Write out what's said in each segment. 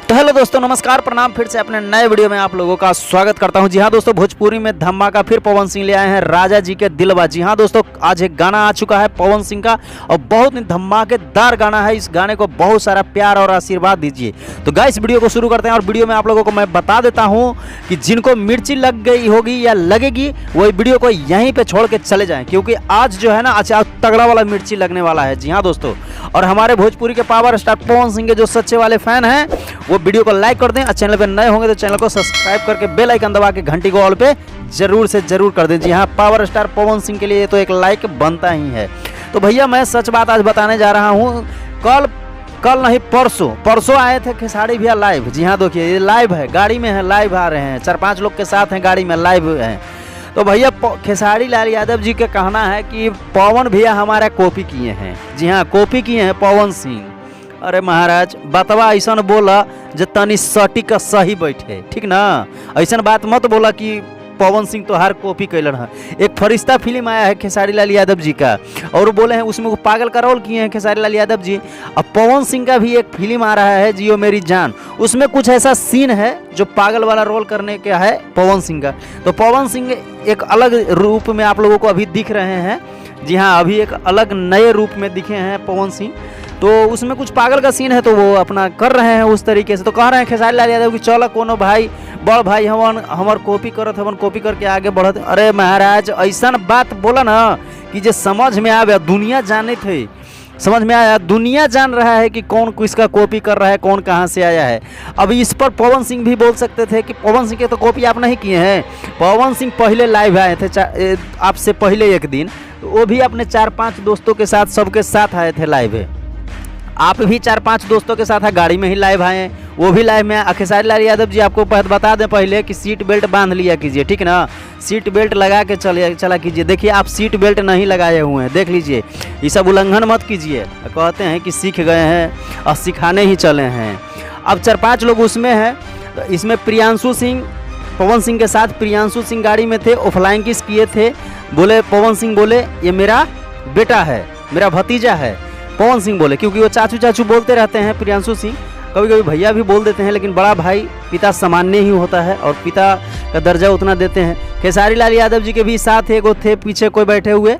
तो हेलो दोस्तों, नमस्कार, प्रणाम। फिर से अपने नए वीडियो में आप लोगों का स्वागत करता हूं। जी हाँ दोस्तों, भोजपुरी में धमाका फिर पवन सिंह ले आए हैं, राजा जी के दिलवा। जी हाँ दोस्तों, आज एक गाना आ चुका है पवन सिंह का और बहुत ही धमाकेदार गाना है। इस गाने को बहुत सारा प्यार और आशीर्वाद दीजिए। तो गाइस, वीडियो को शुरू करते हैं और वीडियो में आप लोगों को मैं बता देता हूँ कि जिनको मिर्ची लग गई होगी या लगेगी वही वीडियो को यहीं पर छोड़ के चले जाएँ, क्योंकि आज जो है ना, आज तगड़ा वाला मिर्ची लगने वाला है। जी हाँ दोस्तों, और हमारे भोजपुरी के पावर स्टार पवन सिंह के जो सच्चे वाले फैन हैं वो वीडियो को लाइक कर दें और चैनल पे नए होंगे तो चैनल को सब्सक्राइब करके बेल आइकन दबा के घंटी को ऑल पे जरूर से जरूर कर दें। जी हाँ, पावर स्टार पवन सिंह के लिए तो एक लाइक बनता ही है। तो भैया, मैं सच बात आज बताने जा रहा हूँ। कल नहीं, परसों आए थे खेसारी भैया लाइव। जी हाँ, देखिए ये लाइव है, गाड़ी में है, लाइव आ रहे हैं, 4-5 लोग के साथ हैं, गाड़ी में लाइव हैं। तो भैया, खेसारी लाल यादव जी का कहना है कि पवन भैया हमारा कॉपी किए हैं। जी हाँ, कॉपी किए हैं पवन सिंह। अरे महाराज, बतवा ऐसा बोला जो तनी सटीक का सही बैठे, ठीक ना। ऐसा बात मत बोला कि पवन सिंह तो हर कॉपी कैलन है। एक फरिश्ता फिल्म आया है खेसारी लाल यादव जी का और बोले हैं उसमें वो पागल का रोल किए हैं खेसारी लाल यादव जी। अब पवन सिंह का भी एक फिल्म आ रहा है, जियो मेरी जान, उसमें कुछ ऐसा सीन है जो पागल वाला रोल करने का है पवन सिंह का। तो पवन सिंह एक अलग रूप में आप लोगों को अभी दिख रहे हैं। जी हाँ, अभी एक अलग नए रूप में दिखे हैं पवन सिंह। तो उसमें कुछ पागल का सीन है तो वो अपना कर रहे हैं उस तरीके से। तो कह रहे हैं खेसारी लाल यादव कि चलो कोनो भाई, बड़ भाई हमार कॉपी करत हवन, कॉपी करके आगे बढ़त। अरे महाराज, ऐसा बात बोला ना कि जो समझ में आवे, दुनिया जाने थे, समझ में आया, दुनिया जान रहा है कि कौन किसका कॉपी कर रहा है, कौन कहाँ से आया है। अब इस पर पवन सिंह भी बोल सकते थे कि पवन सिंह के तो कॉपी आप नहीं किए हैं। पवन सिंह पहले लाइव आए थे आपसे पहले एक दिन, वो भी अपने 4-5 दोस्तों के साथ, सबके साथ आए थे लाइव। आप भी 4-5 दोस्तों के साथ गाड़ी में ही लाइव आए हैं, वो भी लाइव में। खेसारी लाल यादव जी आपको बता दें पहले कि सीट बेल्ट बांध लिया कीजिए, ठीक ना। सीट बेल्ट लगा के चला कीजिए। देखिए, आप सीट बेल्ट नहीं लगाए हुए हैं, देख लीजिए। ये सब उल्लंघन मत कीजिए। कहते हैं कि सीख गए हैं और सिखाने ही चले हैं। अब 4-5 लोग उसमें हैं। तो इसमें प्रियांशु सिंह, पवन सिंह के साथ प्रियांशु सिंह गाड़ी में थे, ऑफलाइन किस किए थे। बोले पवन सिंह, बोले ये मेरा बेटा है, मेरा भतीजा है। पवन सिंह बोले, क्योंकि वो चाचू चाचू बोलते रहते हैं प्रियांशु सिंह, कभी कभी भैया भी बोल देते हैं, लेकिन बड़ा भाई पिता सामान्य ही होता है और पिता का दर्जा उतना देते हैं। खेसारी लाल यादव जी के भी साथ एक थे पीछे कोई बैठे हुए,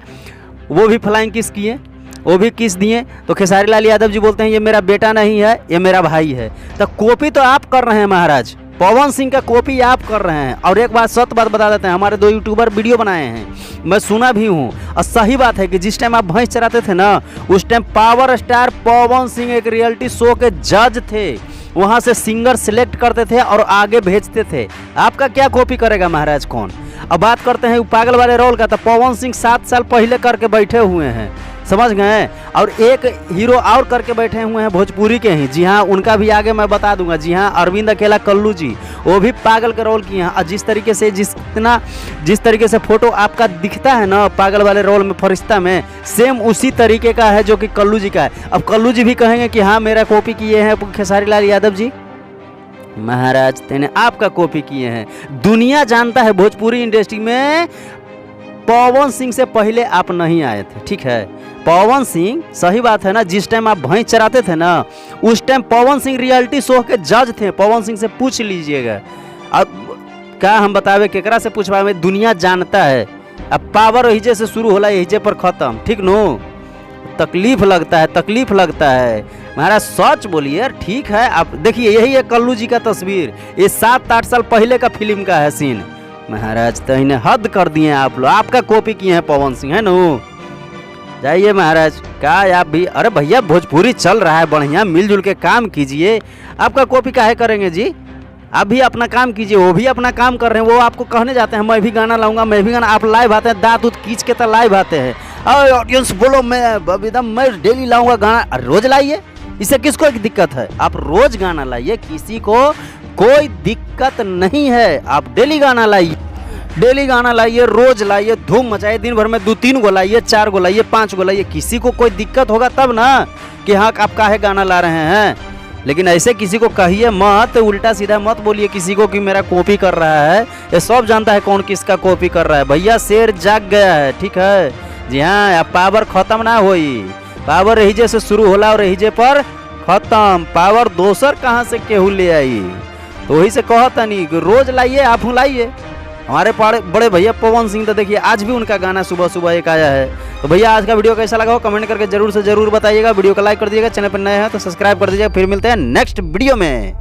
वो भी फ्लाइंग किस किए, वो भी किस दिए। तो खेसारी लाल यादव जी बोलते हैं ये मेरा बेटा नहीं है, ये मेरा भाई है। तो कॉपी तो आप कर रहे हैं महाराज, पवन सिंह का कॉपी आप कर रहे हैं। और एक बात सत्य बात बता देते हैं, हमारे 2 यूट्यूबर वीडियो बनाए हैं, मैं सुना भी हूँ, और सही बात है कि जिस टाइम आप भैंस चराते थे ना, उस time power star Pawan Singh एक रियलिटी शो के जज थे, वहाँ से सिंगर सिलेक्ट करते थे और आगे भेजते थे। आपका क्या कॉपी करेगा महाराज कौन। अब बात करते हैं पागल वाले रोल का, तो पवन सिंह 7 साल पहले करके बैठे हुए हैं, समझ गए। और एक हीरो और करके बैठे हुए हैं भोजपुरी के ही। जी हाँ, उनका भी आगे मैं बता दूंगा। जी हाँ, अरविंद अकेला कल्लू जी, वो भी पागल का रोल किए हैं। और जिस तरीके से फोटो आपका दिखता है ना पागल वाले रोल में, फरिश्ता में, सेम उसी तरीके का है जो कि कल्लू जी का है। अब कल्लू जी भी कहेंगे कि हाँ मेरा कॉपी किए हैं खेसारी लाल यादव जी। महाराज, तेने आपका कॉपी किए हैं। दुनिया जानता है भोजपुरी इंडस्ट्री में पवन सिंह से पहले आप नहीं आए थे, ठीक है। पवन सिंह, सही बात है ना, जिस टाइम आप भैंस चराते थे ना, उस time Pawan Singh reality show के जज थे। पवन सिंह से पूछ लीजिएगा। अब क्या हम बतावे, केकरा से पूछवावे, दुनिया जानता है। अब पावर हिजे से शुरू होला, हिजे पर खत्म, ठीक नो। तकलीफ लगता है महाराज, सच बोलिए, ठीक है। आप देखिए, यही है कल्लू जी का तस्वीर, ये 7-8 साल पहले का फिल्म का है सीन। महाराज, तो इन्हें हद कर दिए आप लोग, आपका कॉपी किए हैं पवन सिंह, है नो। जाइए महाराज, क्या आप भी, अरे भैया भोजपुरी चल रहा है बढ़िया, मिलजुल के काम कीजिए। आपका कॉपी काहे करेंगे जी, आप भी अपना काम कीजिए, वो भी अपना काम कर रहे हैं। वो आपको कहने जाते हैं मैं भी गाना लाऊंगा, मैं भी गाना, आप लाइव आते हैं, दांत उत खींच के तो लाइव आते हैं। और ऑडियंस बोलो मैं डेली लाऊंगा गाना, रोज लाइए, इससे किसको एक दिक्कत है। आप रोज गाना लाइए, किसी को कोई दिक्कत नहीं है। आप डेली गाना लाइए, रोज लाइए, धूम मचाइए, दिन भर में 2-3 गो लाइए, 4 गो लाइए, 5 गो लाइए। किसी को कोई दिक्कत होगा तब ना कि हाँ आप काहे गाना ला रहे हैं। लेकिन ऐसे किसी को कहिए मत, उल्टा सीधा मत बोलिए किसी को कि मेरा कॉपी कर रहा है। ये सब जानता है कौन किसका कॉपी कर रहा है। भैया शेर जाग गया है, ठीक है। जी हाँ, पावर खत्म ना होई, पावर रहीजे से शुरू होला और रहीजे पर खत्म। पावर दोसर कहाँ से केहू ले आई। तो वही से कहतनी कि रोज लाइए, आप लाइए। हमारे बड़े भैया पवन सिंह तो देखिए आज भी उनका गाना सुबह सुबह एक आया है। तो भैया आज का वीडियो कैसा लगा हो कमेंट करके जरूर से जरूर बताइएगा। वीडियो को लाइक कर दीजिएगा, चैनल पर नए हैं तो सब्सक्राइब कर दीजिएगा। फिर मिलते हैं नेक्स्ट वीडियो में।